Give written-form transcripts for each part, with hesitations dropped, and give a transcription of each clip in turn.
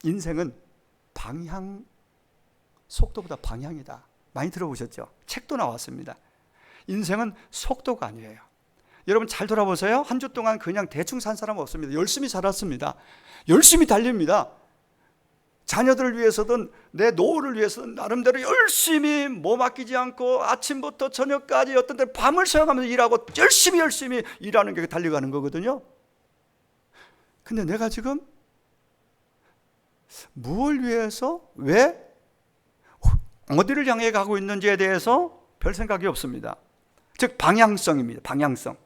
인생은 방향, 속도보다 방향이다. 많이 들어보셨죠? 책도 나왔습니다. 인생은 속도가 아니에요. 여러분 잘 돌아보세요. 한 주 동안 그냥 대충 산 사람 없습니다. 열심히 살았습니다. 열심히 달립니다. 자녀들을 위해서든 내 노후를 위해서든 나름대로 열심히 몸 아끼지 않고 아침부터 저녁까지 어떤 때 밤을 새워가면서 일하고 열심히 일하는 게 달려가는 거거든요. 근데 내가 지금 무엇을 위해서, 왜, 어디를 향해 가고 있는지에 대해서 별 생각이 없습니다. 즉 방향성입니다. 방향성.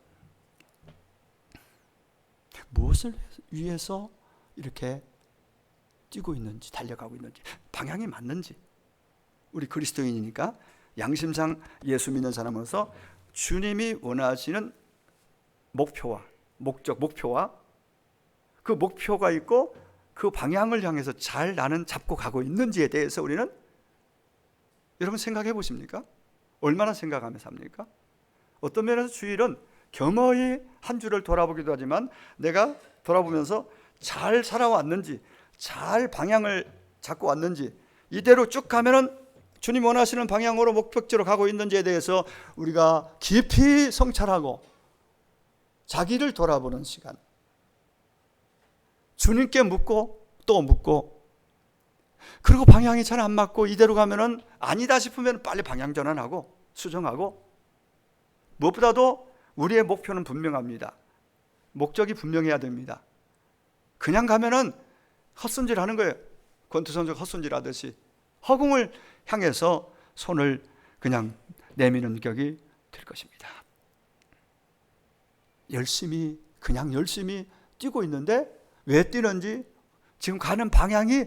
무엇을 위해서 이렇게 뛰고 있는지, 달려가고 있는지, 방향이 맞는지. 우리 그리스도인이니까 양심상 예수 믿는 사람으로서 주님이 원하시는 목표와 목적, 목표와 그 목표가 있고 그 방향을 향해서 잘 나는 잡고 가고 있는지에 대해서 우리는, 여러분 생각해 보십니까? 얼마나 생각하며 삽니까? 어떤 면에서 주일은 겸허히 한 주를 돌아보기도 하지만 내가 돌아보면서 잘 살아왔는지, 잘 방향을 잡고 왔는지, 이대로 쭉 가면은 주님 원하시는 방향으로 목적지로 가고 있는지에 대해서 우리가 깊이 성찰하고 자기를 돌아보는 시간, 주님께 묻고 또 묻고, 그리고 방향이 잘 안 맞고 이대로 가면은 아니다 싶으면 빨리 방향 전환하고 수정하고, 무엇보다도 우리의 목표는 분명합니다. 목적이 분명해야 됩니다. 그냥 가면은 헛손질 하는 거예요. 권투선수가 헛손질 하듯이 허공을 향해서 손을 그냥 내미는 격이 될 것입니다. 그냥 열심히 뛰고 있는데 왜 뛰는지, 지금 가는 방향이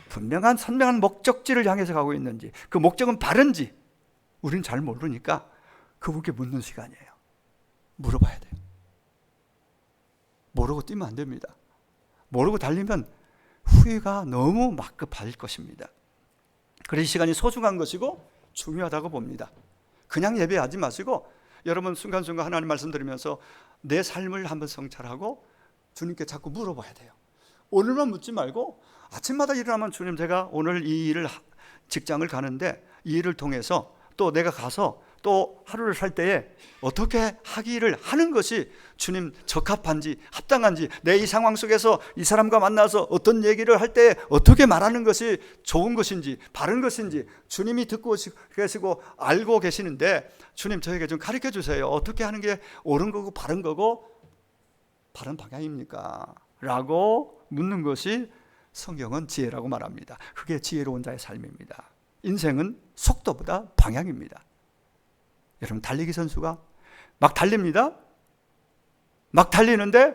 분명한 선명한 목적지를 향해서 가고 있는지, 그 목적은 바른지 우리는 잘 모르니까 그분께 묻는 시간이에요. 물어봐야 돼요. 모르고 뛰면 안 됩니다. 모르고 달리면 후회가 너무 막급할 것입니다. 그래서 이 시간이 소중한 것이고 중요하다고 봅니다. 그냥 예배하지 마시고 여러분 순간순간 하나님 말씀 들으면서 내 삶을 한번 성찰하고 주님께 자꾸 물어봐야 돼요. 오늘만 묻지 말고 아침마다 일어나면 주님, 제가 오늘 이 일을, 직장을 가는데 이 일을 통해서 또 내가 가서 또 하루를 살 때에 어떻게 하기를 하는 것이 주님 적합한지 합당한지, 내 이 상황 속에서 이 사람과 만나서 어떤 얘기를 할 때 어떻게 말하는 것이 좋은 것인지 바른 것인지 주님이 듣고 계시고 알고 계시는데, 주님 저에게 좀 가르쳐 주세요. 어떻게 하는 게 옳은 거고 바른 거고 바른 방향입니까? 라고 묻는 것이 성경은 지혜라고 말합니다. 그게 지혜로운 자의 삶입니다. 인생은 속도보다 방향입니다. 여러분 달리기 선수가 막 달립니다. 막 달리는데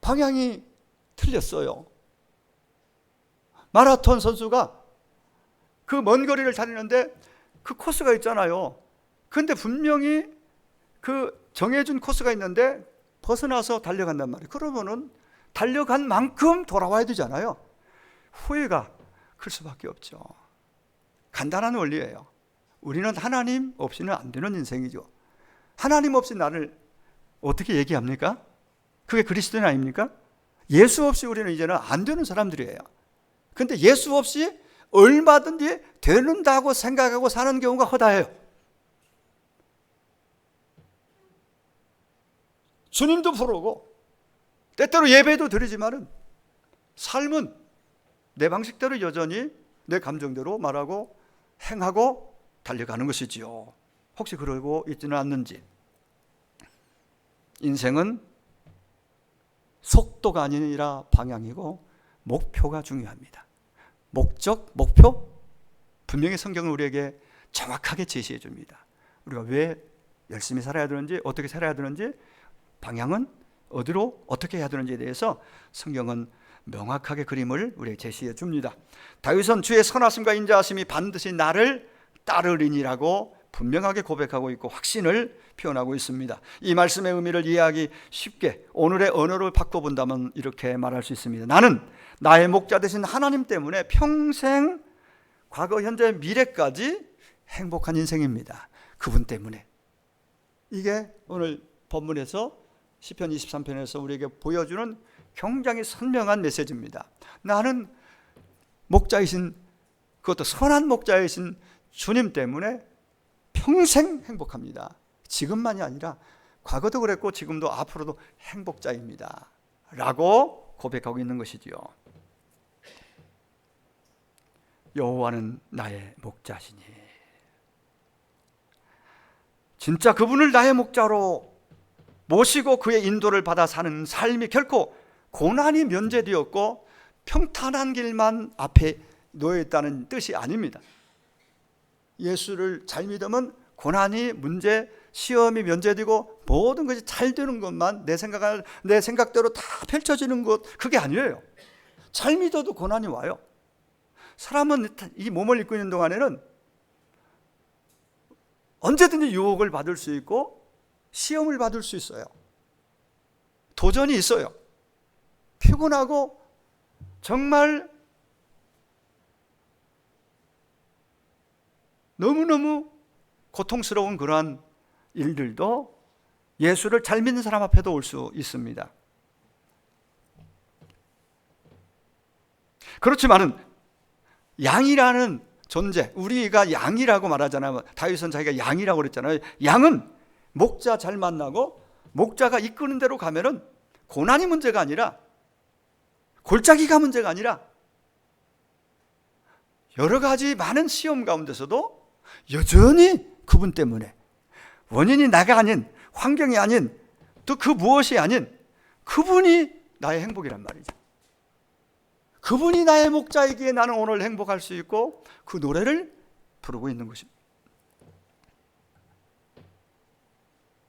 방향이 틀렸어요. 마라톤 선수가 그 먼 거리를 달리는데 그 코스가 있잖아요. 근데 분명히 그 정해준 코스가 있는데 벗어나서 달려간단 말이에요. 그러면은 달려간 만큼 돌아와야 되잖아요. 후회가 클 수밖에 없죠. 간단한 원리예요. 우리는 하나님 없이는 안 되는 인생이죠. 하나님 없이 나를 어떻게 얘기합니까? 그게 그리스도인 아닙니까? 예수 없이 우리는 이제는 안 되는 사람들이에요. 근데 예수 없이 얼마든지 되는다고 생각하고 사는 경우가 허다해요. 주님도 부르고 때때로 예배도 드리지만은 삶은 내 방식대로 여전히 내 감정대로 말하고 행하고 달려가는 것이지요. 혹시 그러고 있지는 않는지. 인생은 속도가 아니라 방향이고 목표가 중요합니다. 목적, 목표 분명히 성경은 우리에게 정확하게 제시해 줍니다. 우리가 왜 열심히 살아야 되는지, 어떻게 살아야 되는지, 방향은 어디로 어떻게 해야 되는지에 대해서 성경은 명확하게 그림을 우리에게 제시해 줍니다. 다윗은 주의 선하심과 인자하심이 반드시 나를 따르리니라고 분명하게 고백하고 있고 확신을 표현하고 있습니다. 이 말씀의 의미를 이해하기 쉽게 오늘의 언어를 바꿔본다면 이렇게 말할 수 있습니다. 나는 나의 목자 되신 하나님 때문에 평생 과거, 현재, 미래까지 행복한 인생입니다. 그분 때문에. 이게 오늘 본문에서 시편 23편에서 우리에게 보여주는 굉장히 선명한 메시지입니다. 나는 목자이신, 그것도 선한 목자이신 주님 때문에 평생 행복합니다. 지금만이 아니라 과거도 그랬고 지금도 앞으로도 행복자입니다 라고 고백하고 있는 것이지요. 여호와는 나의 목자시니, 진짜 그분을 나의 목자로 모시고 그의 인도를 받아 사는 삶이 결코 고난이 면제되었고 평탄한 길만 앞에 놓여 있다는 뜻이 아닙니다. 예수를 잘 믿으면 고난이 문제, 시험이 면제되고 모든 것이 잘 되는 것만, 내 생각대로 다 펼쳐지는 것, 그게 아니에요. 잘 믿어도 고난이 와요. 사람은 이 몸을 입고 있는 동안에는 언제든지 유혹을 받을 수 있고 시험을 받을 수 있어요. 도전이 있어요. 피곤하고 정말 너무너무 고통스러운 그러한 일들도 예수를 잘 믿는 사람 앞에도 올 수 있습니다. 그렇지만은 양이라는 존재, 우리가 양이라고 말하잖아요. 다윗은 자기가 양이라고 그랬잖아요. 양은 목자 잘 만나고 목자가 이끄는 대로 가면은 고난이 문제가 아니라, 골짜기가 문제가 아니라 여러 가지 많은 시험 가운데서도 여전히 그분 때문에, 원인이 나가 아닌, 환경이 아닌, 또 그 무엇이 아닌 그분이 나의 행복이란 말이죠. 그분이 나의 목자이기에 나는 오늘 행복할 수 있고 그 노래를 부르고 있는 것입니다.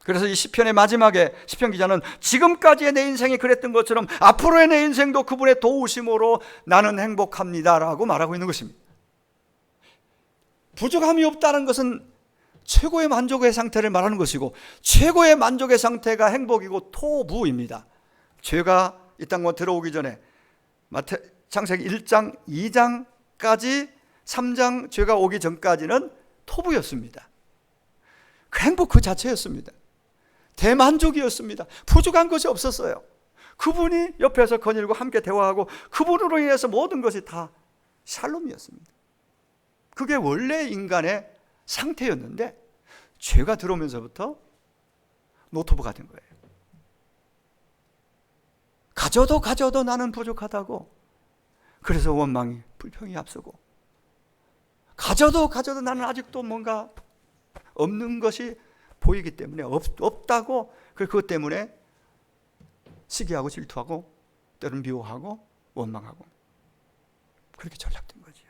그래서 이 시편의 마지막에 시편 기자는 지금까지의 내 인생이 그랬던 것처럼 앞으로의 내 인생도 그분의 도우심으로 나는 행복합니다 라고 말하고 있는 것입니다. 부족함이 없다는 것은 최고의 만족의 상태를 말하는 것이고, 최고의 만족의 상태가 행복이고 토부입니다. 죄가 이 땅에 들어오기 전에 창세기 1장, 2장까지 3장 죄가 오기 전까지는 토부였습니다. 그 행복 그 자체였습니다. 대만족이었습니다. 부족한 것이 없었어요. 그분이 옆에서 거닐고 함께 대화하고 그분으로 인해서 모든 것이 다 샬롬이었습니다. 그게 원래 인간의 상태였는데 죄가 들어오면서부터 노토부가 된 거예요. 가져도 나는 부족하다고, 그래서 원망이, 불평이 앞서고, 가져도 나는 아직도 뭔가 없는 것이 보이기 때문에 없다고, 그것 때문에 시기하고 질투하고 때로는 미워하고 원망하고, 그렇게 전락된 거죠.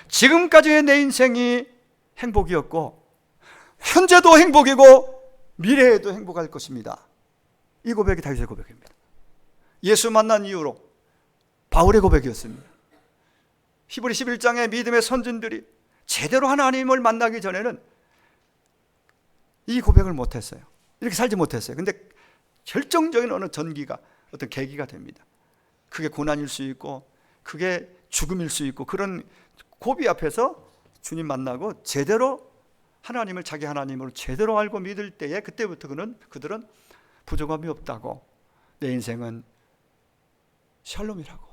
지금까지의 내 인생이 행복이었고 현재도 행복이고 미래에도 행복할 것입니다. 이 고백이 다윗의 고백입니다. 예수 만난 이후로 바울의 고백이었습니다. 히브리 11장의 믿음의 선진들이 제대로 하나님을 만나기 전에는 이 고백을 못했어요. 이렇게 살지 못했어요. 근데 결정적인 어느 전기가, 어떤 계기가 됩니다. 그게 고난일 수 있고 그게 죽음일 수 있고, 그런 고비 앞에서 주님 만나고 제대로 하나님을 자기 하나님으로 제대로 알고 믿을 때에, 그때부터 그들은 부족함이 없다고, 내 인생은 샬롬이라고,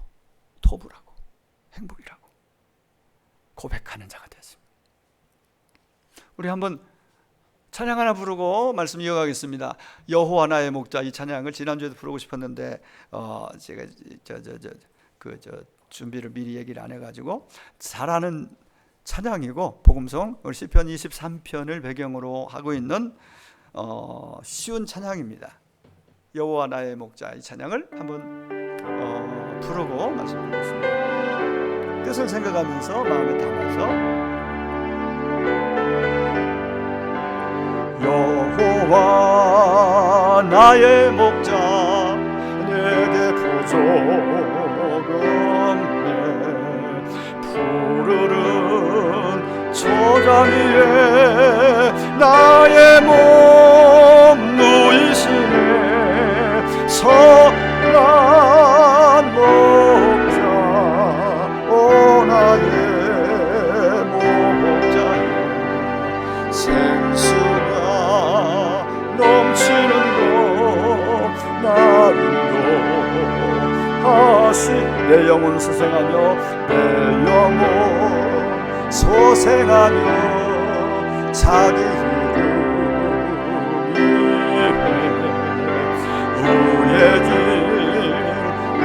토부라고, 행복이라고 고백하는 자가 되었습니다. 우리 한번 찬양 하나 부르고 말씀 이어가겠습니다. 여호와 나의 목자, 이 찬양을 지난주에도 부르고 싶었는데 제가 준비를 미리 얘기를 안 해가지고, 잘하는 찬양이고 복음성 시편 23편을 배경으로 하고 있는 쉬운 찬양입니다. 여호와 나의 목자, 이 찬양을 한번 부르고 말씀드리겠습니다. 뜻을 생각하면서 마음에 담아서, 여호와 나의 목자, 내게 부족 푸르른 초장 위에 나의 몸 누이시네. 선한 목자, 오 나의 목자여, 생수가 넘치는 곳 내 영혼 소생하며 내 영혼 소생하며 자기 이름 위해 우의 길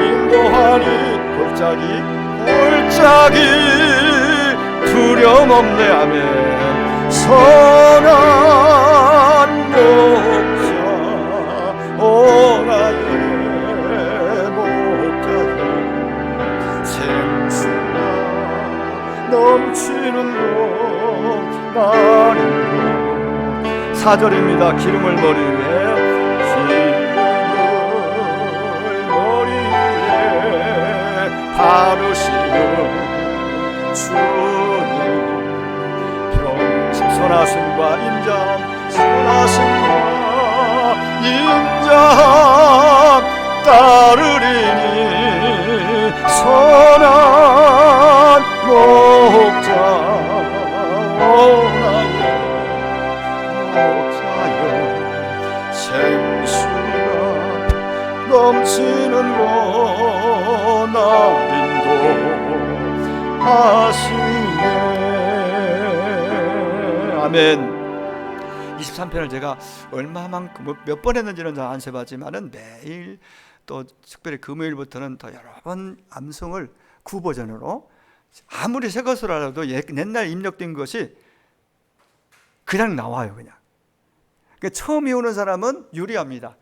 인도하니 골짜기 두려움 없네 아멘 선한 목자 오 나의 목자여 생수가 넘치는 곳 마른 곳 4절입니다. 기름을 머리 위에 바르시는 주님 평생 선하심과 인자함 선하심과 인자함 따르리니 선한 목자 오 나의 목자여 생수가 넘치는 곳 나 하시네 아멘. 23편을 제가 얼마만큼 몇 번 했는지는 잘 안 세봤지만은 매일 또 특별히 금요일부터는 더 여러 번 암송을 구버전으로 아무리 새 것으로 알아도 옛날 입력된 것이 그냥 나와요. 그냥 그러니까 처음 외우는 사람은 유리합니다.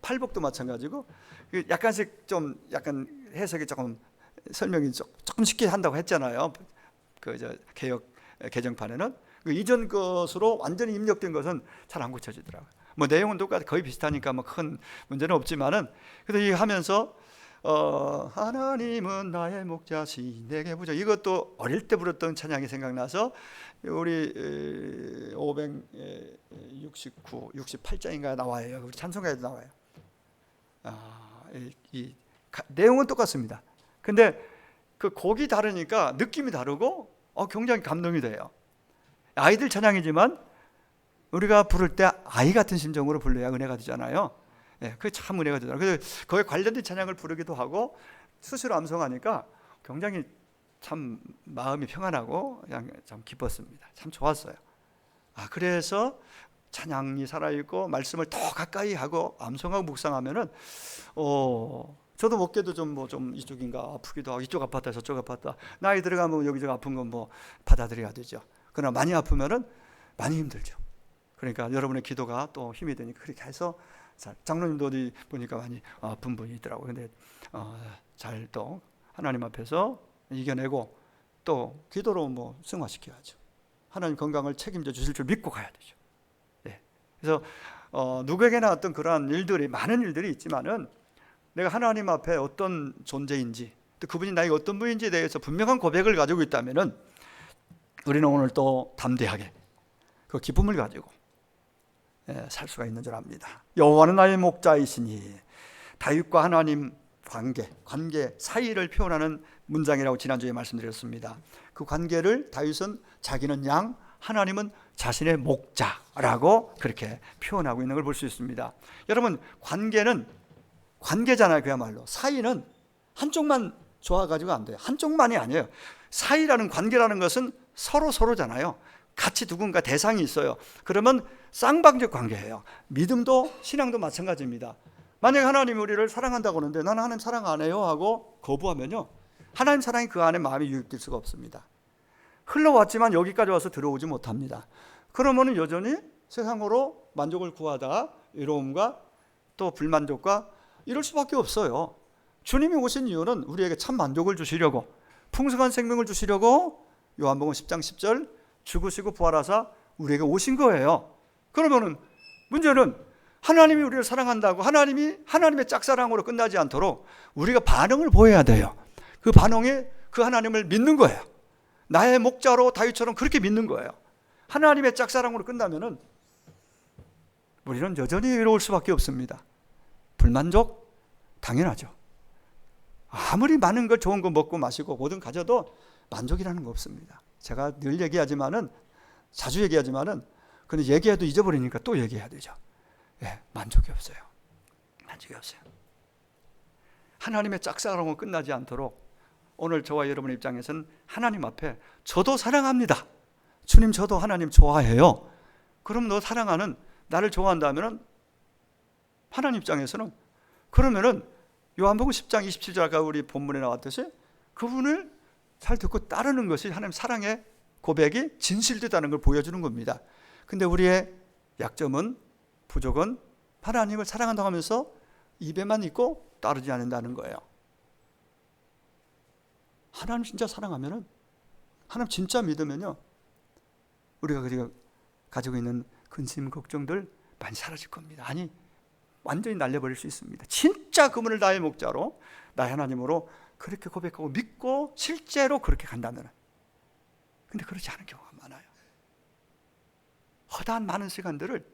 팔복도 마찬가지고 약간씩 좀 약간 해석이 조금 설명이 조금 쉽게 한다고 했잖아요. 그 개혁 개정판에는 그 이전 것으로 완전히 입력된 것은 잘 안 고쳐지더라고요. 뭐 내용은 똑같아 거의 비슷하니까 뭐 큰 문제는 없지만은 그래도 이 하면서 하나님은 나의 목자시 내게 부자 이것도 어릴 때 부르던 찬양이 생각나서 우리 569, 68장인가 나와요. 우리 찬송가에도 나와요. 이 내용은 똑같습니다. 근데 그 곡이 다르니까 느낌이 다르고 굉장히 감동이 돼요. 아이들 찬양이지만 우리가 부를 때 아이 같은 심정으로 불러야 은혜가 되잖아요. 그게 참 은혜가 되더라고요. 그래서 거기에 관련된 찬양을 부르기도 하고 스스로 암송하니까 굉장히 참 마음이 평안하고 그냥 참 기뻤습니다. 참 좋았어요. 그래서 찬양이 살아있고 말씀을 더 가까이 하고 암송하고 묵상하면은 저도 먹게도 좀 이쪽인가 아프기도 하고 이쪽 아팠다 저쪽 아팠다 나이 들어가면 여기저기 아픈 건 뭐 받아들여야 되죠. 그러나 많이 아프면은 많이 힘들죠. 그러니까 여러분의 기도가 또 힘이 되니까 그렇게 해서 장로님도 어디 보니까 많이 아픈 분이 있더라고요. 근데 잘 또 하나님 앞에서 이겨내고 또 기도로 뭐 승화시켜야죠. 하나님 건강을 책임져 주실 줄 믿고 가야 되죠. 그래서 누구에게나 어떤 그러한 일들이 많은 일들이 있지만은 내가 하나님 앞에 어떤 존재인지 또 그분이 나에게 어떤 분인지에 대해서 분명한 고백을 가지고 있다면은 우리는 오늘 또 담대하게 그 기쁨을 가지고 살 수가 있는 줄 압니다. 여호와는 나의 목자이시니 다윗과 하나님 관계 사이를 표현하는 문장이라고 지난주에 말씀드렸습니다. 그 관계를 다윗은 자기는 양, 하나님은 자신의 목자라고 그렇게 표현하고 있는 걸 볼 수 있습니다. 여러분 관계는 관계잖아요. 그야말로 사이는 한쪽만 좋아가지고 안 돼요. 한쪽만이 아니에요. 사이라는 관계라는 것은 서로잖아요. 같이 누군가 대상이 있어요. 그러면 쌍방적 관계예요. 믿음도 신앙도 마찬가지입니다. 만약에 하나님이 우리를 사랑한다고 하는데 나는 하나님 사랑 안 해요 하고 거부하면요 하나님 사랑이 그 안에 마음이 유입될 수가 없습니다. 흘러왔지만 여기까지 와서 들어오지 못합니다. 그러면 여전히 세상으로 만족을 구하다가 외로움과 또 불만족과 이럴 수밖에 없어요. 주님이 오신 이유는 우리에게 참 만족을 주시려고 풍성한 생명을 주시려고 요한복음 10장 10절 죽으시고 부활하사 우리에게 오신 거예요. 그러면은 문제는 하나님이 우리를 사랑한다고 하나님의 짝사랑으로 끝나지 않도록 우리가 반응을 보여야 돼요. 그 반응에 그 하나님을 믿는 거예요. 나의 목자로 다윗처럼 그렇게 믿는 거예요. 하나님의 짝사랑으로 끝나면은 우리는 여전히 외로울 수밖에 없습니다. 불만족? 당연하죠. 아무리 많은 걸 좋은 거 먹고 마시고 뭐든 가져도 만족이라는 거 없습니다. 제가 늘 얘기하지만은 자주 얘기하지만은 근데 얘기해도 잊어버리니까 또 얘기해야 되죠. 만족이 없어요. 만족이 없어요. 하나님의 짝사랑으로 끝나지 않도록 오늘 저와 여러분의 입장에서는 하나님 앞에 저도 사랑합니다. 주님, 저도 하나님 좋아해요. 그럼 너 사랑하는, 나를 좋아한다면은 하나님 입장에서는, 그러면은 요한복음 10장 27절 아까 우리 본문에 나왔듯이 그분을 잘 듣고 따르는 것이 하나님 사랑의 고백이 진실되다는 걸 보여주는 겁니다. 근데 우리의 약점은, 부족은 하나님을 사랑한다고 하면서 입에만 있고 따르지 않는다는 거예요. 하나님 진짜 사랑하면은, 하나님 진짜 믿으면요, 우리가 가지고 있는 근심, 걱정들 많이 사라질 겁니다. 아니, 완전히 날려버릴 수 있습니다. 진짜 그분을 나의 목자로, 나의 하나님으로 그렇게 고백하고 믿고 실제로 그렇게 간다면. 근데 그렇지 않은 경우가 많아요. 허다한 많은 시간들을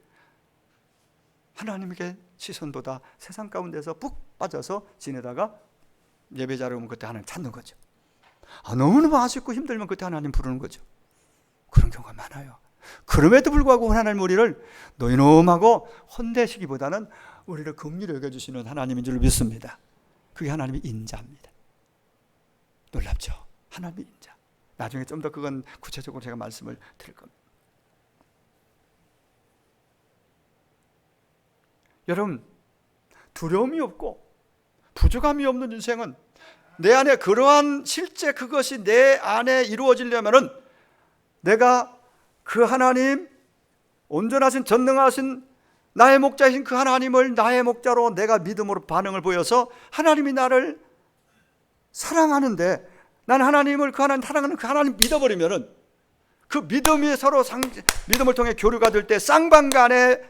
하나님께 시선보다 세상 가운데서 푹 빠져서 지내다가 예배자로 오면 그때 하나님 찾는 거죠. 너무너무 아쉽고 힘들면 그때 하나님 부르는 거죠. 그런 경우가 많아요. 그럼에도 불구하고 하나님 우리를 노이놈하고 혼내시기보다는 우리를 긍휼히 여겨주시는 하나님인 줄 믿습니다. 그게 하나님의 인자입니다. 놀랍죠? 하나님의 인자. 나중에 좀 더 그건 구체적으로 제가 말씀을 드릴 겁니다. 여러분, 두려움이 없고 부족함이 없는 인생은, 내 안에 그러한 실제 그것이 내 안에 이루어지려면은 내가 그 하나님, 온전하신 전능하신 나의 목자이신 그 하나님을 나의 목자로 내가 믿음으로 반응을 보여서 하나님이 나를 사랑하는데, 난 하나님을, 그 하나님 사랑하는 그 하나님 믿어버리면은, 그 믿음이 서로 믿음을 통해 교류가 될 때, 쌍방간의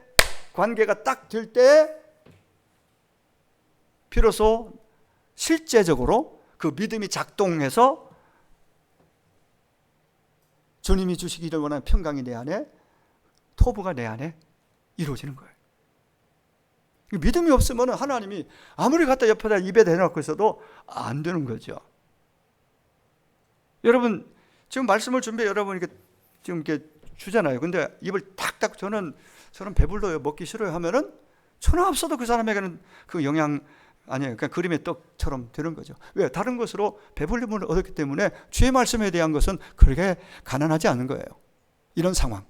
관계가 딱 될 때 비로소 실제적으로 그 믿음이 작동해서 주님이 주시기를 원하는 평강이 내 안에, 토부가 내 안에 이루어지는 거예요. 믿음이 없으면 하나님이 아무리 갖다 옆에다 입에 대놓고 있어도 안 되는 거죠. 여러분, 지금 말씀을 준비해 여러분 지금 이렇게 주잖아요. 근데 입을 탁탁 저는 배불러요, 먹기 싫어요 하면은 천하 없어도 그 사람에게는 그 영양, 아니에요. 그냥 그림의 떡처럼 되는 거죠. 왜? 다른 것으로 배불림을 얻었기 때문에 주의 말씀에 대한 것은 그렇게 가난하지 않은 거예요. 이런 상황.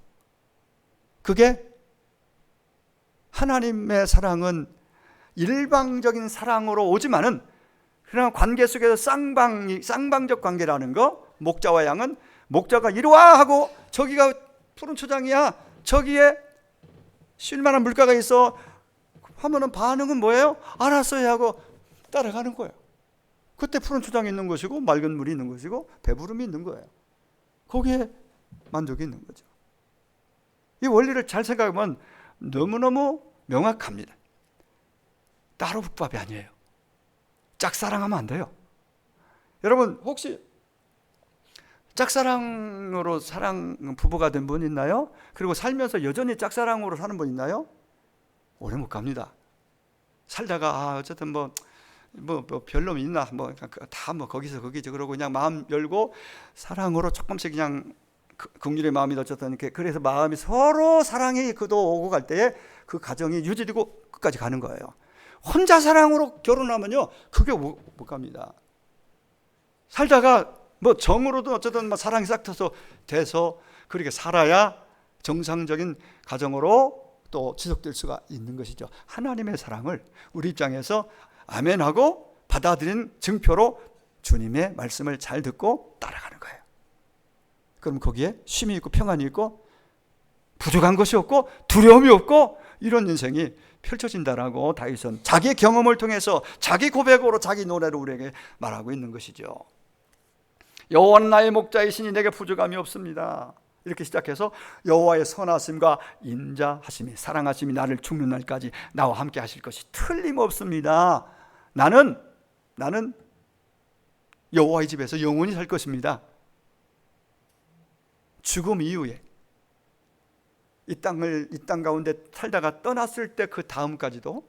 그게 하나님의 사랑은 일방적인 사랑으로 오지만은, 그냥 관계 속에서 쌍방적 관계라는 거, 목자와 양은, 목자가 이리와 하고 저기가 푸른 초장이야, 저기에 쉴만한 물가가 있어 하면은 반응은 뭐예요? 알았어요 하고 따라가는 거예요. 그때 푸른 초장이 있는 것이고 맑은 물이 있는 것이고 배부름이 있는 거예요. 거기에 만족이 있는 거죠. 이 원리를 잘 생각하면 너무너무 명확합니다. 따로 국밥이 아니에요. 짝사랑하면 안 돼요. 여러분, 혹시 짝사랑으로 부부가 된 분 있나요? 그리고 살면서 여전히 짝사랑으로 사는 분 있나요? 오래 못 갑니다. 살다가 어쨌든 뭐 별로 있나, 다 거기서 거기죠. 그러고 그냥 마음 열고 사랑으로 조금씩 그냥 긍휼의 마음이 어쨌든 이렇게, 그래서 마음이 서로 사랑이 그도 오고 갈 때에 그 가정이 유지되고 끝까지 가는 거예요. 혼자 사랑으로 결혼하면요, 그게 못 갑니다. 살다가 정으로도 어쨌든 사랑이 싹 돼서 그렇게 살아야 정상적인 가정으로 또 지속될 수가 있는 것이죠. 하나님의 사랑을 우리 입장에서 아멘하고 받아들인 증표로 주님의 말씀을 잘 듣고 따라가는 거예요. 그럼 거기에 쉼이 있고 평안이 있고 부족한 것이 없고 두려움이 없고 이런 인생이 펼쳐진다라고 다윗은 자기 경험을 통해서 자기 고백으로 자기 노래로 우리에게 말하고 있는 것이죠. 여호와는 나의 목자이시니 내게 부족함이 없습니다. 이렇게 시작해서 여호와의 선하심과 인자하심이, 사랑하심이 나를 죽는 날까지 나와 함께 하실 것이 틀림없습니다. 나는 여호와의 집에서 영원히 살 것입니다. 죽음 이후에 이 땅 가운데 살다가 떠났을 때 그 다음까지도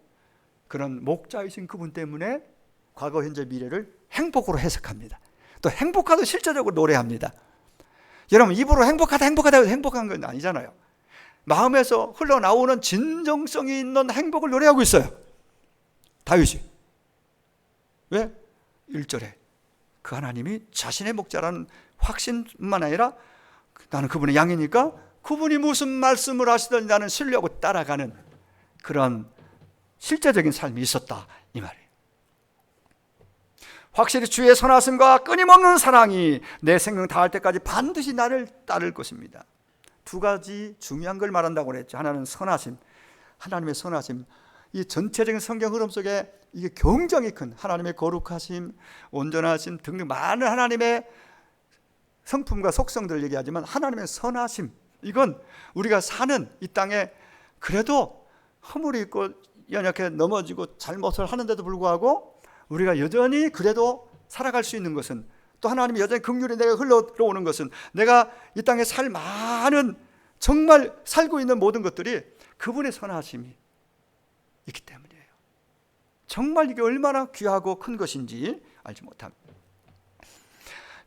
그런 목자이신 그분 때문에 과거, 현재, 미래를 행복으로 해석합니다. 또 행복하다 실제적으로 노래합니다. 여러분, 입으로 행복하다 해서 행복한 건 아니잖아요. 마음에서 흘러나오는 진정성이 있는 행복을 노래하고 있어요, 다윗이. 왜? 1절에 그 하나님이 자신의 목자라는 확신뿐만 아니라 나는 그분의 양이니까 그분이 무슨 말씀을 하시든지 나는 신뢰하고 따라가는 그런 실제적인 삶이 있었다, 이 말이에요. 확실히 주의 선하심과 끊임없는 사랑이 내 생명 다할 때까지 반드시 나를 따를 것입니다. 두 가지 중요한 걸 말한다고 그랬죠. 하나는 선하심, 하나님의 선하심. 이 전체적인 성경 흐름 속에 이게 굉장히 큰 하나님의 거룩하심, 온전하심 등등 많은 하나님의 성품과 속성들을 얘기하지만 하나님의 선하심, 이건 우리가 사는 이 땅에 그래도 허물이 있고 연약해 넘어지고 잘못을 하는데도 불구하고 우리가 여전히 그래도 살아갈 수 있는 것은, 또 하나님이 여전히 긍휼이 내가 흘러 들어오는 것은, 내가 이 땅에 살 많은 정말 살고 있는 모든 것들이 그분의 선하심이 있기 때문이에요. 정말 이게 얼마나 귀하고 큰 것인지 알지 못합니다.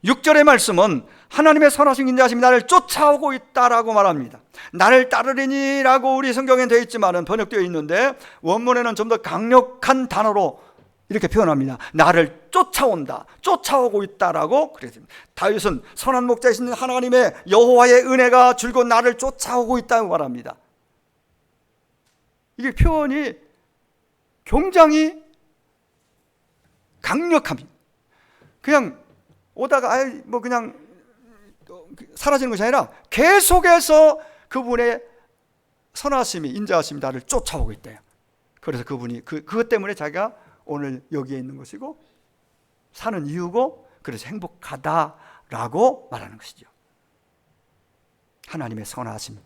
6절의 말씀은 하나님의 선하신 인자하심이 나를 쫓아오고 있다라고 말합니다. 나를 따르리니 라고 우리 성경에 되어 있지만 번역되어 있는데 원문에는 좀 더 강력한 단어로 이렇게 표현합니다. 나를 쫓아온다, 쫓아오고 있다라고 그랬습니다. 다윗은 선한 목자이신 하나님의 여호와의 은혜가 줄곧 나를 쫓아오고 있다고 말합니다. 이게 표현이 굉장히 강력합니다. 그냥 오다가 뭐 그냥 사라지는 것이 아니라 계속해서 그분의 선하심이, 인자하심이 나를 쫓아오고 있대요. 그래서 그분이 그것 때문에 자기가 오늘 여기에 있는 것이고 사는 이유고, 그래서 행복하다라고 말하는 것이죠. 하나님의 선하심,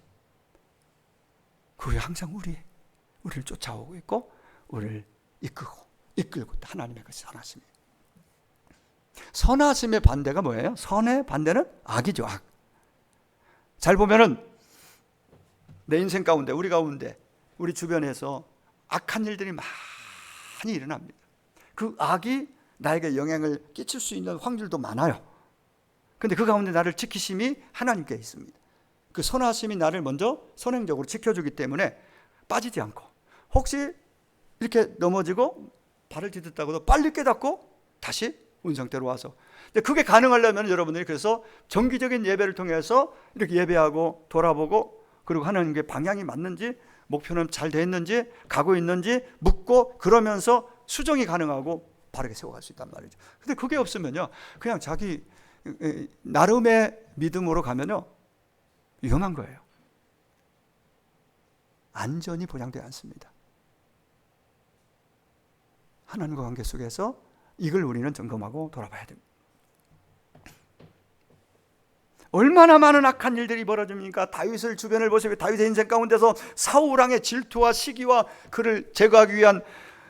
그게 항상 우리를 쫓아오고 있고 우리를 이끌고 있다. 하나님의 그 선하심이에요. 선하심의 반대가 뭐예요? 선의 반대는 악이죠. 악. 잘 보면은 내 인생 가운데, 우리 가운데, 우리 주변에서 악한 일들이 많이 일어납니다. 그 악이 나에게 영향을 끼칠 수 있는 확률도 많아요. 그런데 그 가운데 나를 지키심이 하나님께 있습니다. 그 선하심이 나를 먼저 선행적으로 지켜주기 때문에 빠지지 않고, 혹시 이렇게 넘어지고 발을 디뎠다고도 빨리 깨닫고 다시 운상태로 와서, 그게 가능하려면 여러분들이 그래서 정기적인 예배를 통해서 이렇게 예배하고 돌아보고, 그리고 하나님께 방향이 맞는지, 목표는 잘 됐는지, 가고 있는지 묻고, 그러면서 수정이 가능하고 바르게 세워갈 수 있단 말이죠. 근데 그게 없으면요, 그냥 자기 나름의 믿음으로 가면요 위험한 거예요. 안전이 보장되지 않습니다. 하나님과 관계 속에서 이걸 우리는 점검하고 돌아봐야 됩니다. 얼마나 많은 악한 일들이 벌어집니까? 다윗을 주변을 보시고 다윗의 인생 가운데서 사울왕의 질투와 시기와 그를 제거하기 위한,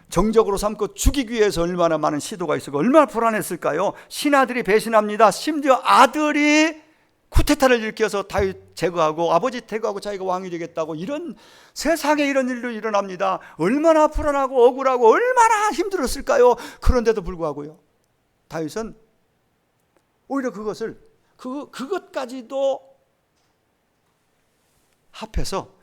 정적으로 삼고 죽이기 위해서 얼마나 많은 시도가 있었고 얼마나 불안했을까요? 신하들이 배신합니다. 심지어 아들이 쿠데타를 일으켜서 다윗 제거하고 아버지 제거하고 자기가 왕이 되겠다고, 이런 세상에 이런 일도 일어납니다. 얼마나 불안하고 억울하고 얼마나 힘들었을까요? 그런데도 불구하고요, 다윗은 오히려 그것까지도 합해서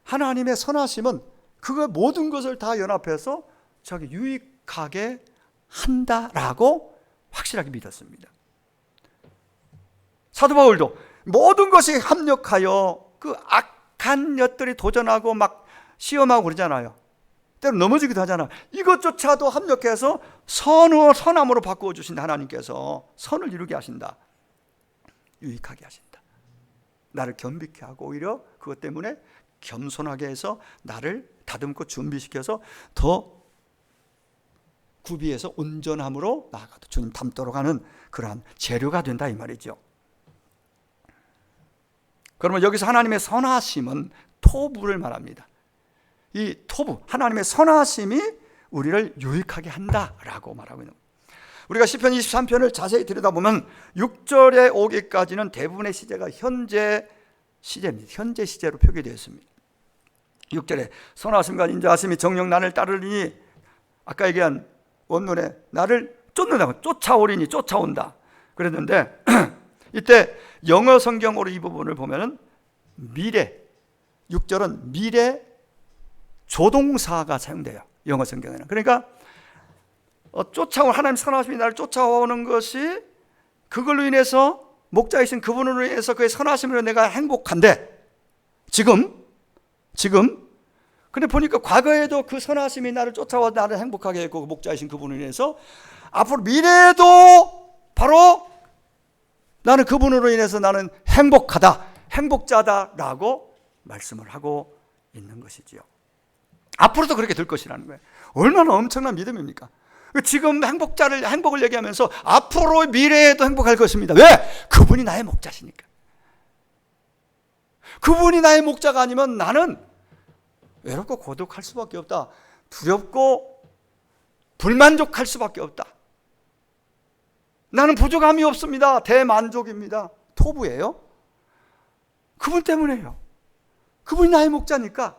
하나님의 선하심은 그 모든 것을 다 연합해서 자기 유익하게 한다라고 확실하게 믿었습니다. 사도 바울도 모든 것이 합력하여 그 악한 것들이 도전하고 막 시험하고 그러잖아요. 때로 넘어지기도 하잖아요. 이것조차도 합력해서 선함으로 바꾸어 주신다. 하나님께서 선을 이루게 하신다, 유익하게 하신다. 나를 겸비케 하고 오히려 그것 때문에 겸손하게 해서 나를 다듬고 준비시켜서 더 구비해서 온전함으로 나아가도 주님 닮도록 하는 그러한 재료가 된다, 이 말이죠. 그러면 여기서 하나님의 선하심은 토부를 말합니다. 이 토부, 하나님의 선하심이 우리를 유익하게 한다라고 말하고 있는 겁니다. 우리가 시편 23편을 자세히 들여다보면 6절에 오기까지는 대부분의 시제가 현재 시제입니다. 현재 시제로 표기되어 있습니다. 6절에 선하심과 인자하심이 정녕 나를 따르리니, 아까 얘기한 원문에 나를 쫓는다고, 쫓아오리니, 쫓아온다 그랬는데 이때 영어 성경으로 이 부분을 보면은 미래, 6절은 미래 조동사가 사용돼요, 영어 성경에는. 그러니까 쫓아온 하나님 선하심이 나를 쫓아오는 것이 그걸로 인해서 목자이신 그분으로 인해서 그의 선하심으로 내가 행복한데 지금 근데 보니까 과거에도 그 선하심이 나를 쫓아와 나를 행복하게 했고 그 목자이신 그분으로 인해서 앞으로 미래에도 바로 나는 그분으로 인해서 나는 행복하다, 행복자다라고 말씀을 하고 있는 것이지요. 앞으로도 그렇게 될 것이라는 거예요. 얼마나 엄청난 믿음입니까? 지금 행복을 얘기하면서 앞으로 미래에도 행복할 것입니다. 왜? 그분이 나의 목자시니까. 그분이 나의 목자가 아니면 나는 외롭고 고독할 수밖에 없다. 두렵고 불만족할 수밖에 없다. 나는 부족함이 없습니다. 대만족입니다. 토부예요. 그분 때문에요. 그분이 나의 목자니까,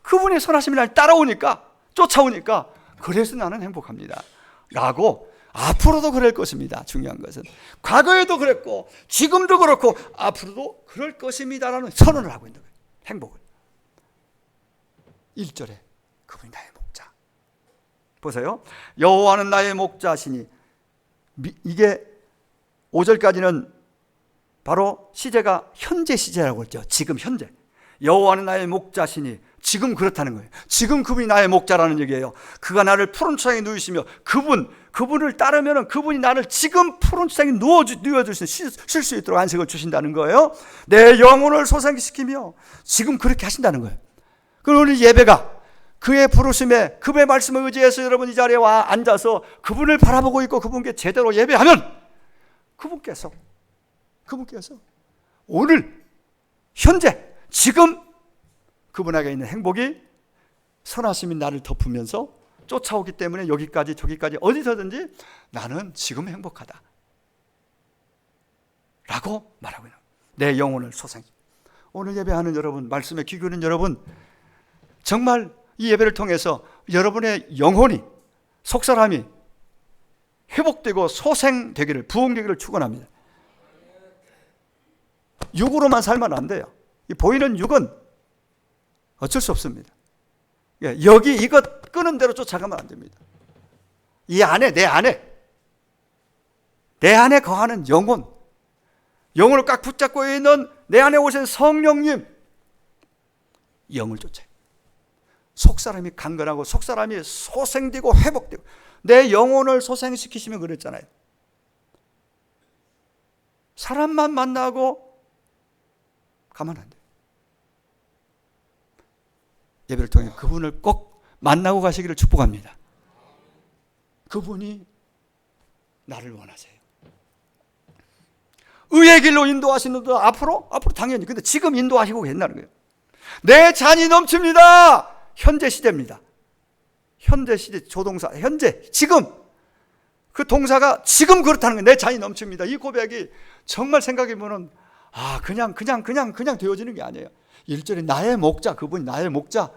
그분의 선하심이 나를 따라오니까, 쫓아오니까, 그래서 나는 행복합니다 라고 앞으로도 그럴 것입니다. 중요한 것은 과거에도 그랬고 지금도 그렇고 앞으로도 그럴 것입니다라는 선언을 하고 있는 거예요. 행복을. 1절에 그분이 나의 목자. 보세요. 여호와는 나의 목자시니, 이게 5절까지는 바로 시제가 현재 시제라고 했죠. 지금 현재. 여호와는 나의 목자시니, 지금 그렇다는 거예요. 지금 그분이 나의 목자라는 얘기예요. 그가 나를 푸른 초장에 누이시며, 그분을 따르면 그분이 나를 지금 푸른 초장에 누워주시는, 쉴 수 있도록 안식을 주신다는 거예요. 내 영혼을 소생시키며 지금 그렇게 하신다는 거예요. 그럼 오늘 예배가 그의 부르심에, 그분의 말씀을 의지해서 여러분 이 자리에 와 앉아서 그분을 바라보고 있고 그분께 제대로 예배하면 그분께서 오늘 현재 지금 그분에게 있는 행복이 선하심이 나를 덮으면서 쫓아오기 때문에 여기까지 저기까지 어디서든지 나는 지금 행복하다 라고 말하고 있는, 내 영혼을 소생. 오늘 예배하는 여러분, 말씀에 귀 기울이는 여러분, 정말 이 예배를 통해서 여러분의 영혼이, 속사람이 회복되고 소생되기를, 부흥되기를 축원합니다. 육으로만 살면 안 돼요. 이 보이는 육은 어쩔 수 없습니다. 여기 이것 끄는 대로 쫓아가면 안 됩니다. 이 안에, 내 안에 거하는 영혼을 꽉 붙잡고 있는 내 안에 오신 성령님, 영을 쫓아요. 속사람이 강건하고 속사람이 소생되고 회복되고, 내 영혼을 소생시키시면 그랬잖아요. 사람만 만나고 가면 안 돼요. 예배를 통해 그분을 꼭 만나고 가시기를 축복합니다. 그분이 나를 원하세요. 의의 길로 인도하시는 도 앞으로 당연히, 근데 지금 인도하시고 계신다는 거예요. 내 잔이 넘칩니다. 현재 시대입니다. 현재 시대 조동사, 현재, 지금. 그 동사가 지금 그렇다는 거예요. 내 잔이 넘칩니다. 이 고백이 정말 생각해보면 그냥 되어지는 게 아니에요. 1절에 나의 목자, 그분이 나의 목자,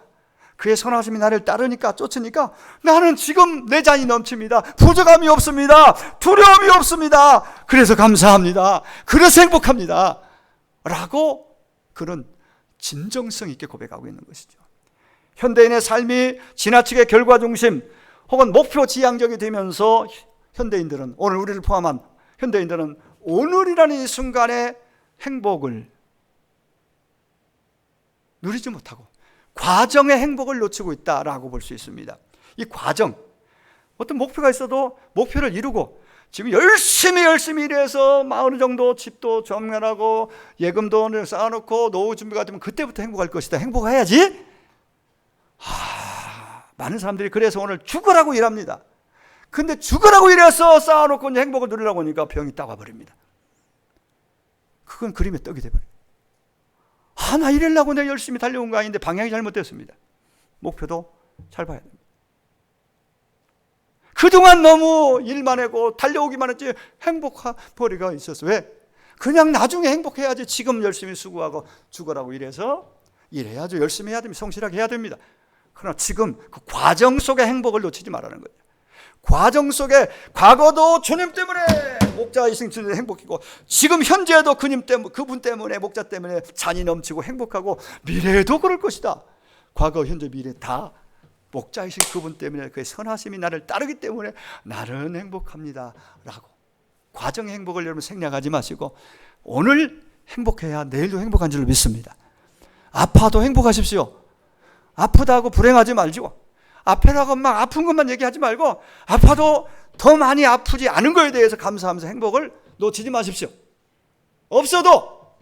그의 선하심이 나를 따르니까, 쫓으니까 나는 지금 내 잔이 넘칩니다. 부족함이 없습니다. 두려움이 없습니다. 그래서 감사합니다. 그래서 행복합니다 라고 그런 진정성 있게 고백하고 있는 것이죠. 현대인의 삶이 지나치게 결과 중심 혹은 목표 지향적이 되면서 현대인들은, 오늘 우리를 포함한 현대인들은 오늘이라는 이 순간의 행복을 누리지 못하고 과정의 행복을 놓치고 있다라고 볼 수 있습니다. 이 과정, 어떤 목표가 있어도 목표를 이루고 지금 열심히 일해서 어느 정도 집도 정렬하고 예금도 쌓아놓고 노후 준비가 되면 그때부터 행복할 것이다. 행복해야지. 많은 사람들이 그래서 오늘 죽으라고 일합니다. 근데 죽으라고 일해서 쌓아놓고 이제 행복을 누리려고 하니까 병이 딱 와버립니다. 그건 그림의 떡이 돼버려요. 나 이러려고 내가 열심히 달려온 거 아닌데 방향이 잘못됐습니다. 목표도 잘 봐야 됩니다. 그동안 너무 일만 하고 달려오기만 했지 행복버리가 있었어. 왜? 그냥 나중에 행복해야지. 지금 열심히 수고하고 죽으라고 일해야죠. 열심히 해야 됩니다. 성실하게 해야 됩니다. 그러나 지금 그 과정 속의 행복을 놓치지 말라는 거예요. 과정 속에 과거도 주님 때문에 목자이신 주님 행복이고, 지금 현재도 그분 때문에, 목자 때문에 잔이 넘치고 행복하고, 미래에도 그럴 것이다. 과거, 현재, 미래 다 목자이신 그분 때문에, 그의 선하심이 나를 따르기 때문에 나는 행복합니다 라고. 과정의 행복을 여러분 생략하지 마시고 오늘 행복해야 내일도 행복한 줄로 믿습니다. 아파도 행복하십시오. 아프다고 불행하지 말고, 아프다고 막 아픈 것만 얘기하지 말고, 아파도 더 많이 아프지 않은 거에 대해서 감사하면서 행복을 놓치지 마십시오. 없어도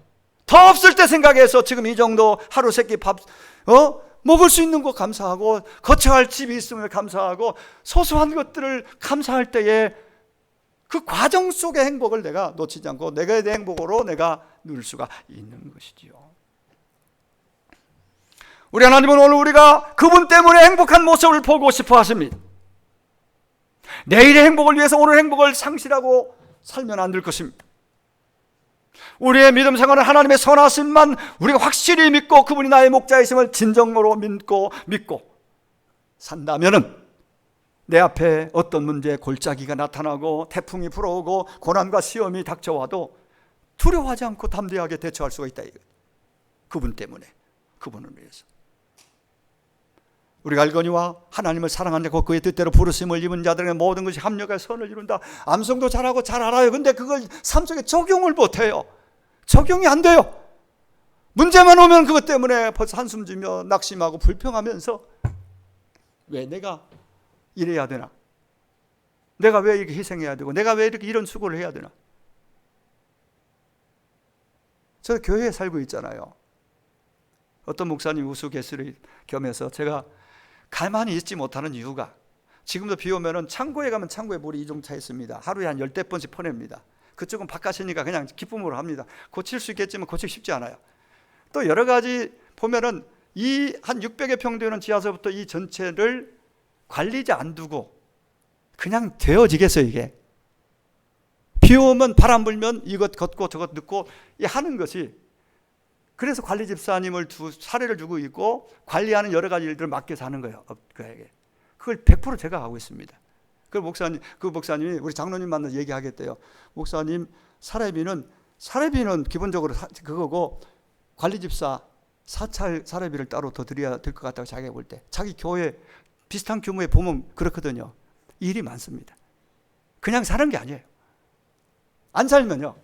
더 없을 때 생각해서 지금 이 정도 하루 세끼 밥 먹을 수 있는 거 감사하고, 거처할 집이 있으면 감사하고, 소소한 것들을 감사할 때에 그 과정 속의 행복을 내가 놓치지 않고 내가 내 행복으로 내가 누릴 수가 있는 것이지요. 우리 하나님은 오늘 우리가 그분 때문에 행복한 모습을 보고 싶어 하십니다. 내일의 행복을 위해서 오늘 행복을 상실하고 살면 안 될 것입니다. 우리의 믿음 생활은 하나님의 선하심만 우리가 확실히 믿고 그분이 나의 목자이심을 진정으로 믿고 산다면은 내 앞에 어떤 문제의 골짜기가 나타나고 태풍이 불어오고 고난과 시험이 닥쳐와도 두려워하지 않고 담대하게 대처할 수가 있다. 그분 때문에, 그분을 위해서. 우리가 알거니와 하나님을 사랑하는 자고 그의 뜻대로 부르심을 입은 자들에게 모든 것이 합력하여 선을 이룬다. 암송도 잘하고 잘 알아요. 근데 그걸 삶 속에 적용을 못해요. 적용이 안 돼요. 문제만 오면 그것 때문에 벌써 한숨 지며 낙심하고 불평하면서 왜 내가 이래야 되나? 내가 왜 이렇게 희생해야 되고, 내가 왜 이렇게 이런 수고를 해야 되나? 저 교회에 살고 있잖아요. 어떤 목사님 우스갯소리 겸해서 제가 가만히 있지 못하는 이유가, 지금도 비 오면은 창고에 가면 창고에 물이 이 정도 차 있습니다. 하루에 한 10대번씩 퍼냅니다. 그쪽은 바깥이니까 그냥 기쁨으로 합니다. 고칠 수 있겠지만 고치기 쉽지 않아요. 또 여러 가지 보면은 이 한 600여 평 되는 지하서부터 이 전체를 관리자 안 두고 그냥 되어지겠어요. 이게 비 오면 바람 불면 이것 걷고 저것 넣고 하는 것이, 그래서 관리 집사님을 사례를 두고 있고 관리하는 여러 가지 일들을 맡겨서 하는 거예요. 그에게 그걸 100% 제가 하고 있습니다. 그 목사님이 우리 장로님 만나서 얘기하겠대요. 목사님, 사례비는 기본적으로 그거고 관리 집사 사찰 사례비를 따로 더 드려야 될 것 같다고 자기가 볼 때, 자기 교회 비슷한 규모의 보면 그렇거든요. 일이 많습니다. 그냥 사는 게 아니에요. 안 살면요,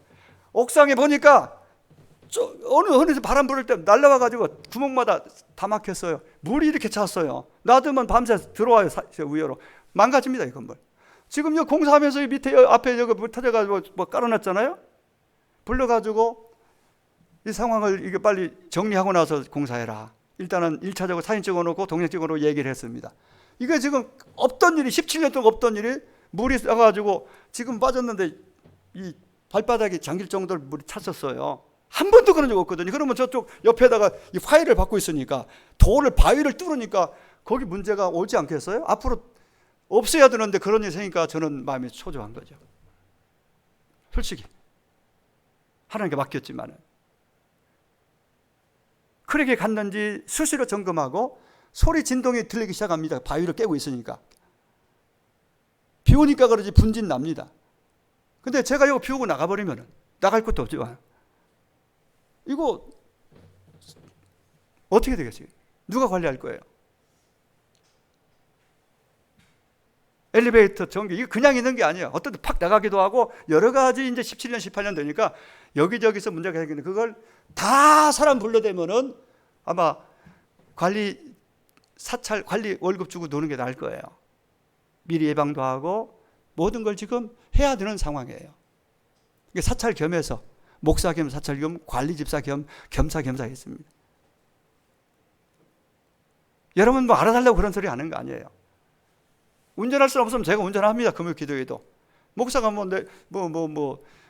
옥상에 보니까 어느 데서 바람 불을 때 날라와가지고 구멍마다 다 막혔어요. 물이 이렇게 찼어요. 놔두면 밤새 들어와요. 위로 망가집니다, 이 건물. 지금 이 공사하면서 밑에 앞에 여기 물 터져가지고 뭐 깔아놨잖아요. 불러가지고 이 상황을 이게 빨리 정리하고 나서 공사해라. 일단은 1차적으로 사진 찍어놓고 동영적으로 얘기를 했습니다. 이게 지금 없던 일이, 17년 동안 없던 일이 물이 싸가지고 지금 빠졌는데 이 발바닥이 잠길 정도로 물이 찼었어요. 한 번도 그런 적 없거든요. 그러면 저쪽 옆에다가 이 화해를 받고 있으니까, 돌을 바위를 뚫으니까 거기 문제가 오지 않겠어요? 앞으로 없어야 되는데 그런 일이 생기니까 저는 마음이 초조한 거죠. 솔직히 하나님께 맡겼지만은. 그렇게 갔는지 수시로 점검하고 소리 진동이 들리기 시작합니다. 바위를 깨고 있으니까. 비 오니까 그러지 분진 납니다. 근데 제가 이거 비우고 나가버리면 나갈 것도 없죠. 이거 어떻게 되겠어요? 누가 관리할 거예요? 엘리베이터, 전기, 이거 그냥 있는 게 아니에요. 어떤 데 팍 나가기도 하고 여러 가지 이제 17년, 18년 되니까 여기저기서 문제가 생기는, 그걸 다 사람 불러대면은 아마 사찰 관리 월급 주고 노는 게 나을 거예요. 미리 예방도 하고 모든 걸 지금 해야 되는 상황이에요. 이게 사찰 겸해서 목사 겸 사찰 겸 관리 집사 겸 겸사겸사 했습니다. 여러분 뭐 알아달라고 그런 소리 하는 거 아니에요. 운전할 수 없으면 제가 운전합니다. 금요 기도회도. 목사가 뭐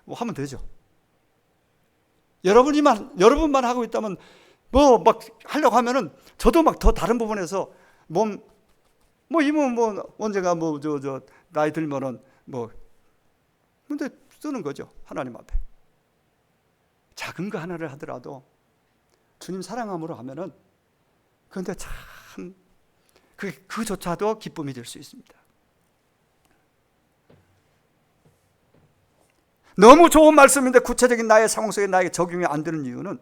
하면 되죠. 여러분만 하고 있다면 뭐 막 하려고 하면은 저도 막 더 다른 부분에서 언제가 나이 들면은 근데 쓰는 거죠. 하나님 앞에. 작은 거 하나를 하더라도 주님 사랑함으로 하면은, 그런데 참 그조차도 기쁨이 될 수 있습니다. 너무 좋은 말씀인데 구체적인 나의 상황 속에 나에게 적용이 안 되는 이유는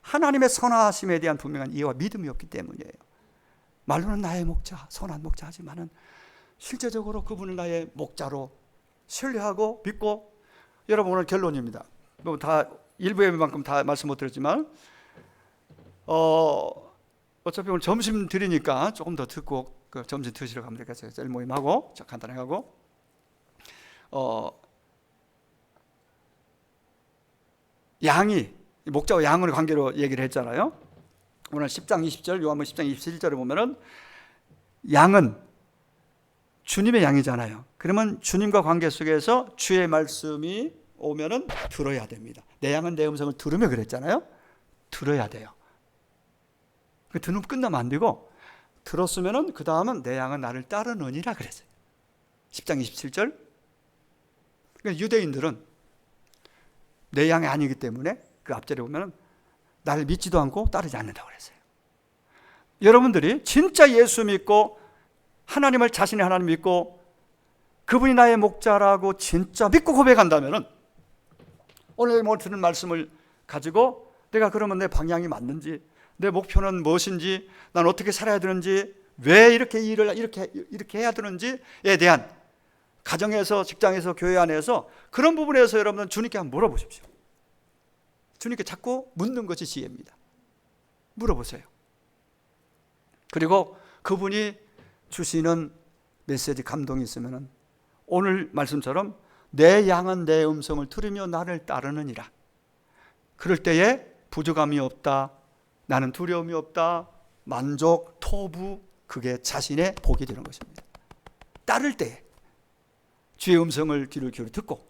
하나님의 선하심에 대한 분명한 이해와 믿음이 없기 때문이에요. 말로는 나의 목자, 선한 목자 하지만은 실제적으로 그분을 나의 목자로 신뢰하고 믿고, 여러분 오늘 결론입니다. 뭐 다 일부에만큼 다 말씀 못 드렸지만 어차피 오늘 점심 드리니까 조금 더 듣고 그 점심 드시러 가면 되겠어요. 셀 모임하고 간단하게 하고 양이 목자와 양의 관계로 얘기를 했잖아요. 오늘 10장 20절, 요한복음 10장 27절에 보면은 양은 주님의 양이잖아요. 그러면 주님과 관계 속에서 주의 말씀이 오면은 들어야 됩니다. 내 양은 내 음성을 들으며 그랬잖아요. 들어야 돼요. 들으면 끝나면 안 되고, 들었으면은 그 다음은 내 양은 나를 따르느니라 그랬어요. 10장 27절. 그러니까 유대인들은 내 양이 아니기 때문에 그 앞절에 보면은 나를 믿지도 않고 따르지 않는다고 그랬어요. 여러분들이 진짜 예수 믿고 하나님을, 자신의 하나님 믿고 그분이 나의 목자라고 진짜 믿고 고백한다면은 오늘 뭐 들은 말씀을 가지고 내가 그러면 내 방향이 맞는지, 내 목표는 무엇인지, 난 어떻게 살아야 되는지, 왜 이렇게 일을 이렇게 해야 되는지에 대한, 가정에서, 직장에서, 교회 안에서 그런 부분에서 여러분은 주님께 한번 물어보십시오. 주님께 자꾸 묻는 것이 지혜입니다. 물어보세요. 그리고 그분이 주시는 메시지, 감동이 있으면 오늘 말씀처럼 내 양은 내 음성을 들으며 나를 따르느니라. 그럴 때에 부족함이 없다, 나는 두려움이 없다, 만족, 토부, 그게 자신의 복이 되는 것입니다. 따를 때에 주의 음성을 귀를 기울여 듣고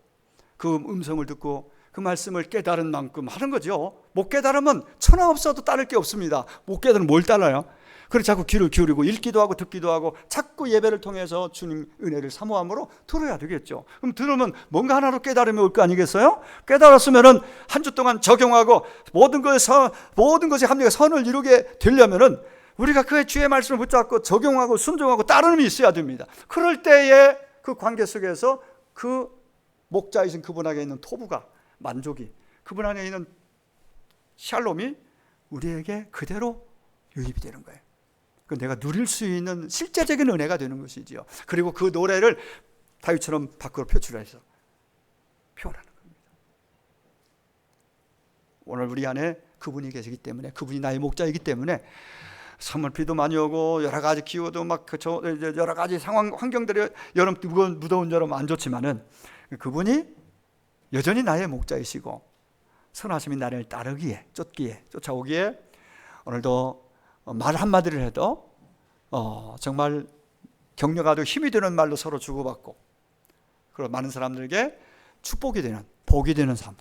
그 음성을 듣고 그 말씀을 깨달은 만큼 하는 거죠. 못 깨달으면 천하 없어도 따를 게 없습니다. 못 깨달으면 뭘 따라요? 그래서 자꾸 귀를 기울이고 읽기도 하고 듣기도 하고 자꾸 예배를 통해서 주님 은혜를 사모함으로 들어야 되겠죠. 그럼 들으면 뭔가 하나로 깨달음이 올 거 아니겠어요? 깨달았으면은 한 주 동안 적용하고 모든 것이 합리가 선을 이루게 되려면은 우리가 그 주의 말씀을 붙잡고 적용하고 순종하고 따름이 있어야 됩니다. 그럴 때에 그 관계 속에서 그 목자이신 그분 안에 있는 토부가, 만족이, 그분 안에 있는 샬롬이 우리에게 그대로 유입이 되는 거예요. 내가 누릴 수 있는 실제적인 은혜가 되는 것이지요. 그리고 그 노래를 다윗처럼 밖으로 표출해서 표현하는 겁니다. 오늘 우리 안에 그분이 계시기 때문에, 그분이 나의 목자이기 때문에 선물비도 많이 오고 여러 가지 기후도 막 여러 가지 상황, 환경들이 여름 무더운 여름 안 좋지만은 그분이 여전히 나의 목자이시고 선하심이 나를 따르기에, 쫓아오기에 오늘도 말 한마디를 해도 정말 격려가도 힘이 되는 말로 서로 주고받고, 그리고 많은 사람들에게 축복이 되는, 복이 되는 삶.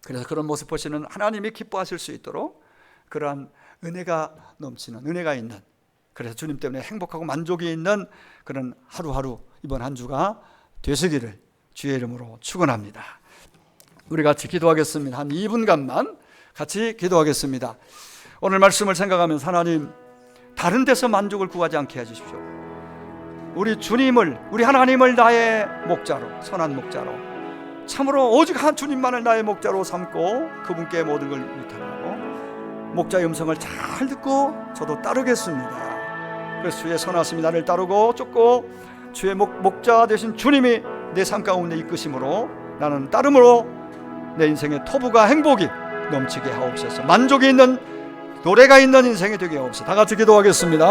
그래서 그런 모습 보시는 하나님이 기뻐하실 수 있도록 그러한 은혜가 넘치는, 은혜가 있는, 그래서 주님 때문에 행복하고 만족이 있는 그런 하루하루 이번 한 주가 되시기를 주의 이름으로 축원합니다. 우리 같이 기도하겠습니다. 한 2분간만 같이 기도하겠습니다. 오늘 말씀을 생각하면서 하나님, 다른 데서 만족을 구하지 않게 해주십시오. 우리 주님을, 우리 하나님을 나의 목자로, 선한 목자로, 참으로 오직 한 주님만을 나의 목자로 삼고 그분께 모든 걸 의탁하고 목자의 음성을 잘 듣고 저도 따르겠습니다. 그래서 주의 선하심이 나를 따르고 쫓고 주의 목자 되신 주님이 내 삶 가운데 이끄심으로 나는 따름으로 내 인생의 토부가, 행복이 넘치게 하옵소서. 만족이 있는, 노래가 있는 인생이 되게 하옵소서. 다 같이 기도하겠습니다.